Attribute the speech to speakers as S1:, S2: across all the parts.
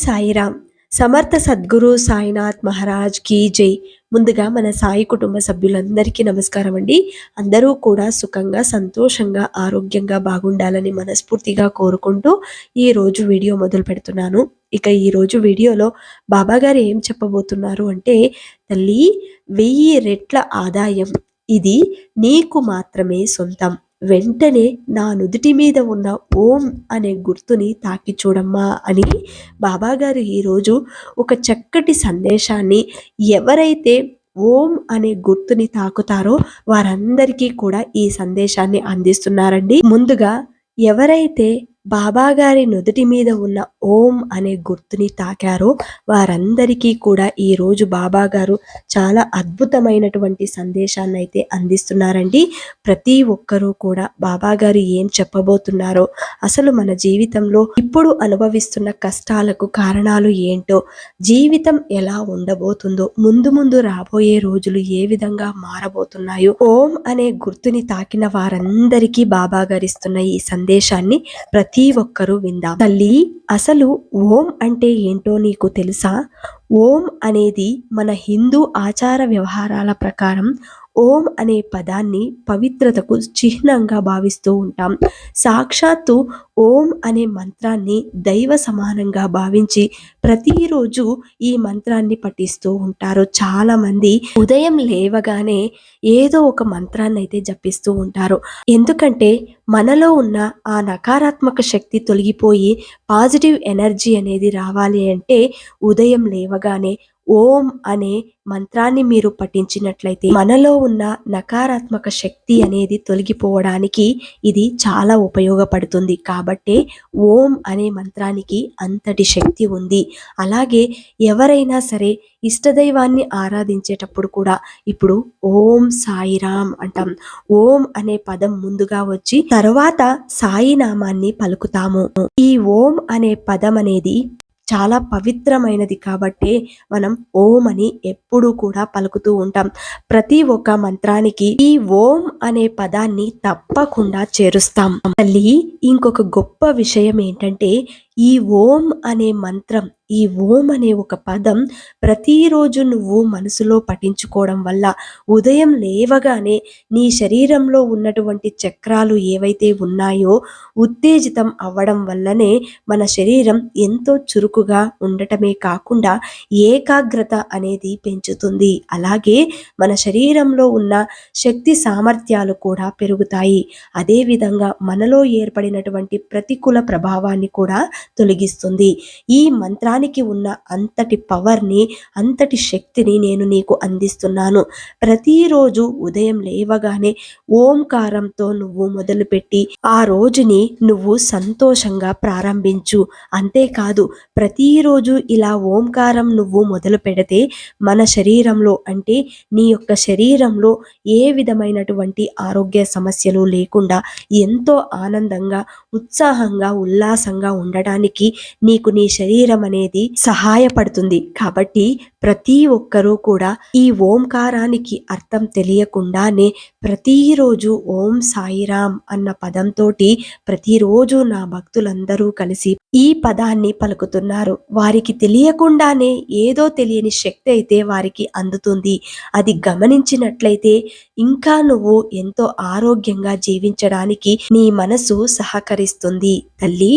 S1: సాయిరామ్. సమర్థ సద్గురు సాయినాథ్ మహారాజ్ కీ జై. ముందుగా మన సాయి కుటుంబ సభ్యులందరికీ నమస్కారం అండి. అందరూ కూడా సుఖంగా, సంతోషంగా, ఆరోగ్యంగా బాగుండాలని మనస్ఫూర్తిగా కోరుకుంటూ ఈ రోజు వీడియో మొదలు పెడుతున్నాను. ఇక ఈ రోజు వీడియోలో బాబా గారు ఏం చెప్పబోతున్నారు అంటే, తల్లి 1000 రెట్ల ఆదాయం ఇది నీకు మాత్రమే సొంతం. వెంటనే నా నుదుటి మీద ఉన్న ఓం అనే గుర్తుని తాకి చూడమ్మా అని బాబాగారు ఈరోజు ఒక చక్కటి సందేశాన్ని, ఎవరైతే ఓం అనే గుర్తుని తాకుతారో వారందరికీ కూడా ఈ సందేశాన్ని అందిస్తున్నారండి. ముందుగా ఎవరైతే బాబాగారి నుదుటి మీద ఉన్న ఓం అనే గుర్తుని తాకారో వారందరికీ కూడా ఈరోజు బాబాగారు చాలా అద్భుతమైనటువంటి సందేశాన్ని అయితే అందిస్తున్నారండి. ప్రతి ఒక్కరూ కూడా బాబాగారు ఏం చెప్పబోతున్నారో, అసలు మన జీవితంలో ఇప్పుడు అనుభవిస్తున్న కష్టాలకు కారణాలు ఏంటో, జీవితం ఎలా ఉండబోతుందో, ముందు ముందు రాబోయే రోజులు ఏ విధంగా మారబోతున్నాయో, ఓం అనే గుర్తుని తాకిన వారందరికీ బాబాగారు ఇస్తున్న ఈ సందేశాన్ని ప్రతి ఒక్కరూ విందాం. తల్లి, అసలు ఓం అంటే ఏంటో నీకు తెలుసా? ఓం అనేది మన హిందూ ఆచార వ్యవహారాల ప్రకారం ఓం అనే పదాన్ని పవిత్రతకు చిహ్నంగా భావిస్తూ ఉంటాం. సాక్షాత్తు ఓం అనే మంత్రాన్ని దైవ సమానంగా భావించి ప్రతిరోజు ఈ మంత్రాన్ని పఠిస్తూ ఉంటారు. చాలా మంది ఉదయం లేవగానే ఏదో ఒక మంత్రాన్ని అయితే జపిస్తూ ఉంటారు. ఎందుకంటే మనలో ఉన్న ఆ నకారాత్మక శక్తి తొలగిపోయి పాజిటివ్ ఎనర్జీ అనేది రావాలి అంటే ఉదయం లేవగానే ఓం అనే మంత్రాన్ని మీరు పఠించినట్లయితే మనలో ఉన్న నకారాత్మక శక్తి అనేది తొలగిపోవడానికి ఇది చాలా ఉపయోగపడుతుంది. కాబట్టి ఓం అనే మంత్రానికి అంతటి శక్తి ఉంది. అలాగే ఎవరైనా సరే ఇష్టదైవాన్ని ఆరాధించేటప్పుడు కూడా ఇప్పుడు ఓం సాయిరామ్ అంటాం. ఓం అనే పదం ముందుగా వచ్చి తర్వాత సాయి నామాన్ని పలుకుతాము. ఈ ఓం అనే పదం అనేది చాలా పవిత్రమైనది కాబట్టి మనం ఓం అని ఎప్పుడూ కూడా పలుకుతూ ఉంటాం. ప్రతి ఒక్క మంత్రానికి ఈ ఓం అనే పదాన్ని తప్పకుండా చేరుస్తాం. తల్లి, ఇంకొక గొప్ప విషయం ఏంటంటే, ఈ ఓం అనే మంత్రం, ఈ ఓం అనే ఒక పదం ప్రతిరోజు నువ్వు మనసులో పఠించుకోవడం వల్ల ఉదయం లేవగానే నీ శరీరంలో ఉన్నటువంటి చక్రాలు ఏవైతే ఉన్నాయో ఉత్తేజితం అవ్వడం వల్లనే మన శరీరం ఎంతో చురుకుగా ఉండటమే కాకుండా ఏకాగ్రత అనేది పెంచుతుంది. అలాగే మన శరీరంలో ఉన్న శక్తి సామర్థ్యాలు కూడా పెరుగుతాయి. అదేవిధంగా మనలో ఏర్పడినటువంటి ప్రతికూల ప్రభావాన్ని కూడా తొలగిస్తుంది. ఈ మంత్రానికి ఉన్న అంతటి పవర్ని, అంతటి శక్తిని నేను నీకు అందిస్తున్నాను. ప్రతిరోజు ఉదయం లేవగానే ఓంకారంతో నువ్వు మొదలుపెట్టి ఆ రోజుని నువ్వు సంతోషంగా ప్రారంభించు. అంతేకాదు, ప్రతిరోజు ఇలా ఓంకారం నువ్వు మొదలు పెడితే మన శరీరంలో, అంటే నీ యొక్క శరీరంలో ఏ విధమైనటువంటి ఆరోగ్య సమస్యలు లేకుండా ఎంతో ఆనందంగా, ఉత్సాహంగా, ఉల్లాసంగా ఉండడానికి నీకు నీ శరీరం అనేది సహాయపడుతుంది. కాబట్టి ప్రతి ఒక్కరూ కూడా ఈ ఓంకారానికి అర్థం తెలియకుండానే ప్రతిరోజు ఓం సాయిరామ్ అన్న పదంతో ప్రతిరోజు నా భక్తులందరూ కలిసి ఈ పదాన్ని పలుకుతున్నారు. వారికి తెలియకుండానే ఏదో తెలియని శక్తి అయితే వారికి అందుతుంది. అది గమనించినట్లయితే ఇంకా నువ్వు ఎంతో ఆరోగ్యంగా జీవించడానికి నీ మనసు సహకరిస్తుంది. తల్లి,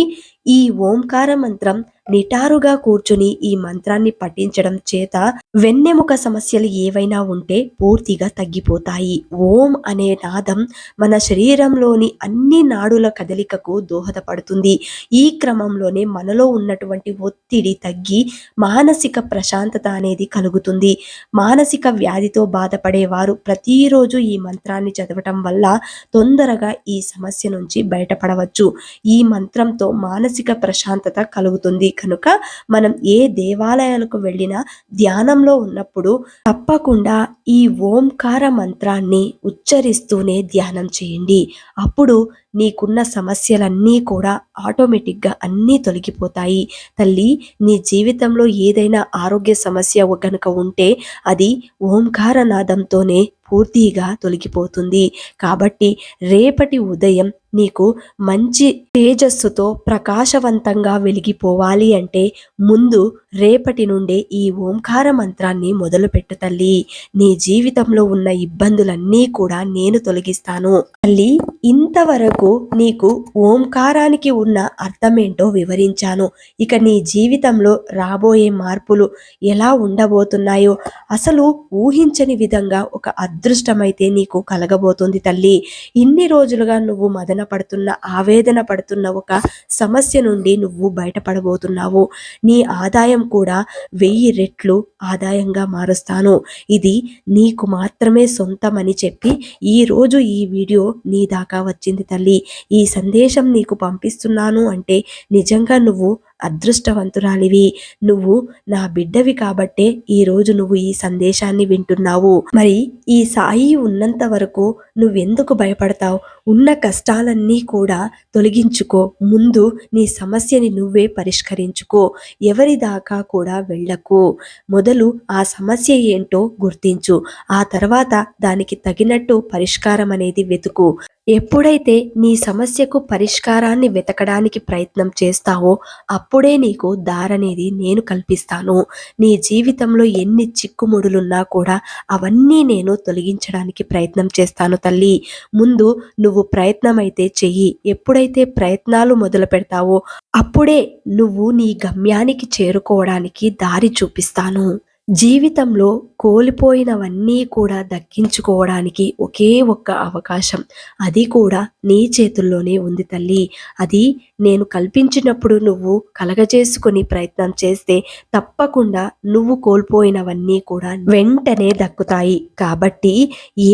S1: ఈ ఓంకార మంత్రం నిటారుగా కూర్చుని ఈ మంత్రాన్ని పఠించడం చేత వెన్నెముక సమస్యలు ఏవైనా ఉంటే పూర్తిగా తగ్గిపోతాయి. ఓం అనే నాదం మన శరీరంలోని అన్ని నాడుల కదలికకు దోహదపడుతుంది. ఈ క్రమంలోనే మనలో ఉన్నటువంటి ఒత్తిడి తగ్గి మానసిక ప్రశాంతత అనేది కలుగుతుంది. మానసిక వ్యాధితో బాధపడేవారు ప్రతిరోజు ఈ మంత్రాన్ని చదవటం వల్ల తొందరగా ఈ సమస్య నుంచి బయటపడవచ్చు. ఈ మంత్రంతో మానసిక ప్రశాంతత కలుగుతుంది కనుక మనం ఏ దేవాలయాలకు వెళ్ళినా ధ్యానంలో ఉన్నప్పుడు తప్పకుండా ఈ ఓంకార మంత్రాన్ని ఉచ్చరిస్తూనే ధ్యానం చేయండి. అప్పుడు నీకున్న సమస్యలన్నీ కూడా ఆటోమేటిక్‌గా అన్నీ తొలగిపోతాయి. తల్లి, నీ జీవితంలో ఏదైనా ఆరోగ్య సమస్య గనుక ఉంటే అది ఓంకార నాదంతోనే పూర్తిగా తొలగిపోతుంది. కాబట్టి రేపటి ఉదయం నీకు మంచి తేజస్సుతో ప్రకాశవంతంగా వెలిగిపోవాలి అంటే ముందు రేపటి నుండే ఈ ఓంకార మంత్రాన్ని మొదలుపెట్టు తల్లి. నీ జీవితంలో ఉన్న ఇబ్బందులన్నీ కూడా నేను తొలగిస్తాను. తల్లి, ఇంతవరకు నీకు ఓంకారానికి ఉన్న అర్థమేంటో వివరించాను. ఇక నీ జీవితంలో రాబోయే మార్పులు ఎలా ఉండబోతున్నాయో అసలు ఊహించని విధంగా ఒక అదృష్టమైతే నీకు కలగబోతుంది తల్లి. ఇన్ని రోజులుగా నువ్వు మదన పడుతున్న, ఆవేదన పడుతున్న ఒక సమస్య నుండి నువ్వు బయటపడబోతున్నావు. నీ ఆదాయం కూడా 1000 రెట్లు ఆదాయంగా మారుస్తాను. ఇది నీకు మాత్రమే సొంతమని చెప్పి ఈరోజు ఈ వీడియో నీ దాకా వచ్చింది తల్లి. ఈ సందేశం నీకు పంపిస్తున్నాను అంటే నిజంగా నువ్వు అదృష్టవంతురాలివి. నువ్వు నా బిడ్డవి కాబట్టే ఈరోజు నువ్వు ఈ సందేశాన్ని వింటున్నావు. మరి ఈ సాయి ఉన్నంత వరకు నువ్వెందుకు భయపడతావు? ఉన్న కష్టాలన్నీ కూడా తొలగించుకో. ముందు నీ సమస్యని నువ్వే పరిష్కరించుకో. ఎవరి దాకా కూడా వెళ్ళకు. మొదలు ఆ సమస్య ఏంటో గుర్తించు. ఆ తర్వాత దానికి తగినట్టు పరిష్కారం అనేది వెతుకు. ఎప్పుడైతే నీ సమస్యకు పరిష్కారాన్ని వెతకడానికి ప్రయత్నం చేస్తావో అప్పుడే నీకు దారనేది నేను కల్పిస్తాను. నీ జీవితంలో ఎన్ని చిక్కుముడులున్నా కూడా అవన్నీ నేను తొలగించడానికి ప్రయత్నం చేస్తాను తల్లి. ముందు నువ్వు ప్రయత్నం అయితే చెయ్యి. ఎప్పుడైతే ప్రయత్నాలు మొదలు పెడతావో అప్పుడే నువ్వు నీ గమ్యానికి చేరుకోవడానికి దారి చూపిస్తాను. జీవితంలో కోల్పోయినవన్నీ కూడా దక్కించుకోవడానికి ఒకే ఒక్క అవకాశం, అది కూడా నీ చేతుల్లోనే ఉంది తల్లి. అది నేను కల్పించినప్పుడు నువ్వు కలగజేసుకుని ప్రయత్నం చేస్తే తప్పకుండా నువ్వు కోల్పోయినవన్నీ కూడా వెంటనే దక్కుతాయి. కాబట్టి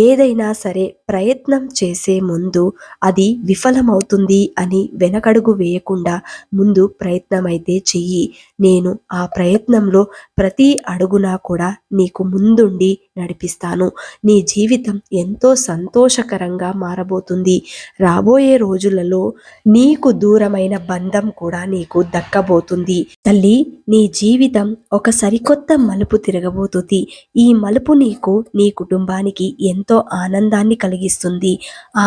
S1: ఏదైనా సరే ప్రయత్నం చేసే ముందు అది విఫలమవుతుంది అని వెనకడుగు వేయకుండా ముందు ప్రయత్నం అయితే చెయ్యి. నేను ఆ ప్రయత్నంలో ప్రతి అడుగునా కూడా నీకు ముందుండి నడిపిస్తాను. నీ జీవితం ఎంతో సంతోషకరంగా మారబోతుంది. రాబోయే రోజులలో నీకు దూరమైన బంధం కూడా నీకు దక్కబోతుంది. తల్లి, నీ జీవితం ఒక సరికొత్త మలుపు తిరగబోతుంది. ఈ మలుపు నీకు, నీ కుటుంబానికి ఎంతో ఆనందాన్ని కలిగిస్తుంది.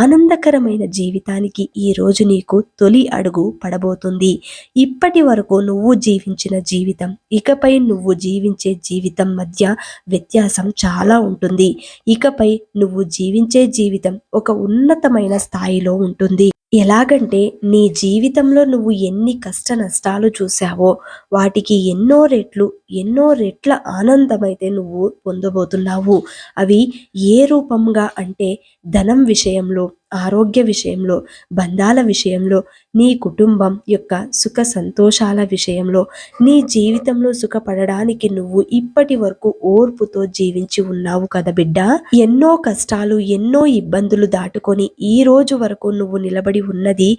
S1: ఆనందకరమైన జీవితానికి ఈ రోజు నీకు తొలి అడుగు పడబోతుంది. ఇప్పటి వరకు నువ్వు జీవించిన జీవితం, ఇకపై నువ్వు జీవించే జీవితం మధ్య వ్యత్యాసం చాలా ఉంటుంది. ఇకపై నువ్వు జీవించే జీవితం ఒక ఉన్నతమైన స్థాయిలో ఉంటుంది. ఎలాగంటే నీ జీవితంలో నువ్వు ఎన్ని కష్ట నష్టాలు చూసావో వాటికి ఎన్నో రెట్ల ఆనందమైతే నువ్వు పొందబోతున్నావు. అవి ఏ రూపంగా అంటే ధనం విషయంలో, ఆరోగ్య విషయంలో, బంధాల విషయంలో, నీ కుటుంబం యొక్క సుఖ సంతోషాల విషయంలో, నీ జీవితంలో సుఖపడడానికి నువ్వు ఇప్పటి వరకు ఓర్పుతో జీవించి ఉన్నావు కదా బిడ్డ. ఎన్నో కష్టాలు, ఎన్నో ఇబ్బందులు దాటుకొని ఈ రోజు వరకు నువ్వు నిలబడి ఉన్నది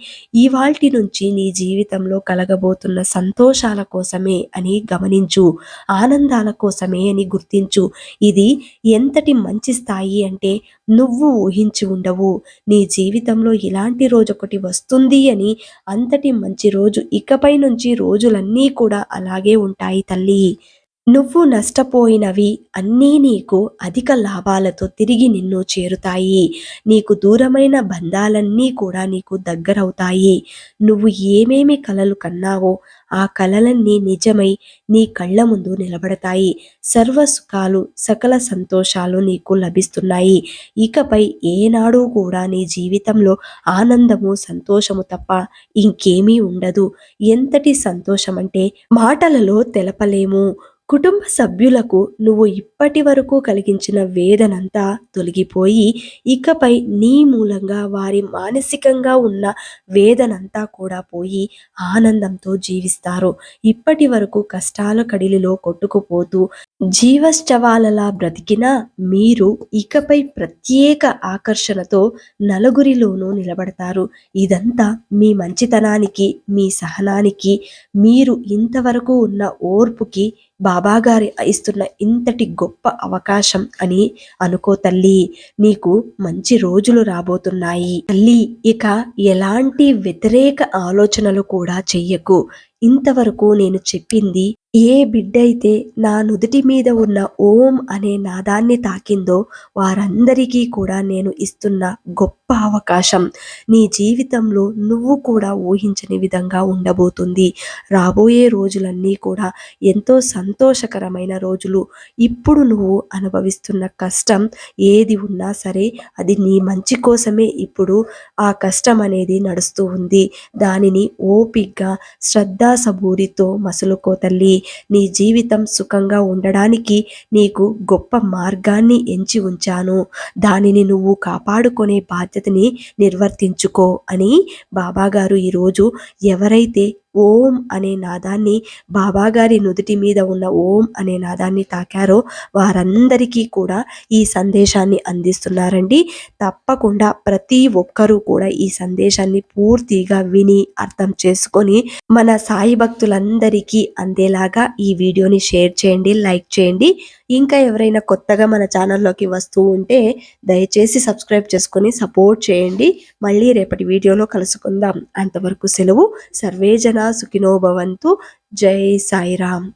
S1: ఇవాల్టి నుంచి నీ జీవితంలో కలగబోతున్న సంతోషాల కోసమే అని గమనించు. ఆనందాల కోసమే అని గుర్తించు. ఇది ఎంతటి మంచి స్థాయి అంటే నువ్వు ఊహించి ఉండవు. నీ జీవితంలో ఇలాంటి రోజు ఒకటి వస్తుంది అని, అంతటి మంచి రోజు ఇకపై నుంచి రోజులన్నీ కూడా అలాగే ఉంటాయి తల్లి. నువ్వు నష్టపోయినవి అన్నీ నీకు అధిక లాభాలతో తిరిగి నిన్ను చేరుతాయి. నీకు దూరమైన బంధాలన్నీ కూడా నీకు దగ్గరవుతాయి. నువ్వు ఏమేమి కలలు కన్నావో ఆ కలలన్నీ నిజమై నీ కళ్ళ ముందు నిలబడతాయి. సర్వ సుఖాలు, సకల సంతోషాలు నీకు లభిస్తున్నాయి. ఇకపై ఏనాడు కూడా నీ జీవితంలో ఆనందము, సంతోషము తప్ప ఇంకేమీ ఉండదు. ఎంతటి సంతోషం అంటే మాటలలో తెలపలేము. కుటుంబ సభ్యులకు నువ్వు ఇప్పటి వరకు కలిగించిన వేదనంతా తొలగిపోయి ఇకపై నీ మూలంగా వారి మానసికంగా ఉన్న వేదనంతా కూడా పోయి ఆనందంతో జీవిస్తారు. ఇప్పటి వరకు కష్టాల కడిలిలో కొట్టుకుపోతూ జీవశ్చవాలలా బ్రతికినా మీరు ఇకపై ప్రత్యేక ఆకర్షణతో నలుగురిలోనూ నిలబడతారు. ఇదంతా మీ మంచితనానికి, మీ సహనానికి, మీరు ఇంతవరకు ఉన్న ఓర్పుకి బాబాగారు ఇస్తున్న ఇంతటి గొప్ప అవకాశం అని అనుకో తల్లి. నీకు మంచి రోజులు రాబోతున్నాయి తల్లి. ఇక ఎలాంటి వ్యతిరేక ఆలోచనలు కూడా చెయ్యకు. ఇంతవరకు నేను చెప్పింది ఏ బిడ్డైతే నా నుదిటి మీద ఉన్న ఓం అనే నాదాన్ని తాకిందో వారందరికీ కూడా నేను ఇస్తున్న గొప్ప అవకాశం. నీ జీవితంలో నువ్వు కూడా ఊహించని విధంగా ఉండబోతుంది. రాబోయే రోజులన్నీ కూడా ఎంతో సంతోషకరమైన రోజులు. ఇప్పుడు నువ్వు అనుభవిస్తున్న కష్టం ఏది ఉన్నా సరే అది నీ మంచి కోసమే ఇప్పుడు ఆ కష్టం అనేది నడుస్తూ ఉంది. దానిని ఓపిగ్గా శ్రద్ధాసబూరితో మసులుకో తల్లి. నీ జీవితం సుఖంగా ఉండడానికి నీకు గొప్ప మార్గాన్ని ఎంచి ఉంచాను. దానిని నువ్వు కాపాడుకునే బాధ్యతని నిర్వర్తించుకో అని బాబాగారు ఈరోజు ఎవరైతే ఓం అనే నాదాన్ని బాబాగారి నుదుటి మీద ఉన్న ఓం అనే నాదాన్ని తాకారో వారందరికీ కూడా ఈ సందేశాన్ని అందిస్తున్నారండి. తప్పకుండా ప్రతి ఒక్కరూ కూడా ఈ సందేశాన్ని పూర్తిగా విని అర్థం చేసుకొని మన సాయి భక్తులందరికీ అందేలాగా ఈ వీడియోని షేర్ చేయండి, లైక్ చేయండి. ఇంకా ఎవరైనా కొత్తగా మన ఛానల్లోకి వస్తూ ఉంటే దయచేసి సబ్స్క్రైబ్ చేసుకొని సపోర్ట్ చేయండి. మళ్ళీ రేపటి వీడియోలో కలుసుకుందాం. అంతవరకు సెలవు. సర్వే జన సుఖినో భవంతు. జై సాయిరామ్.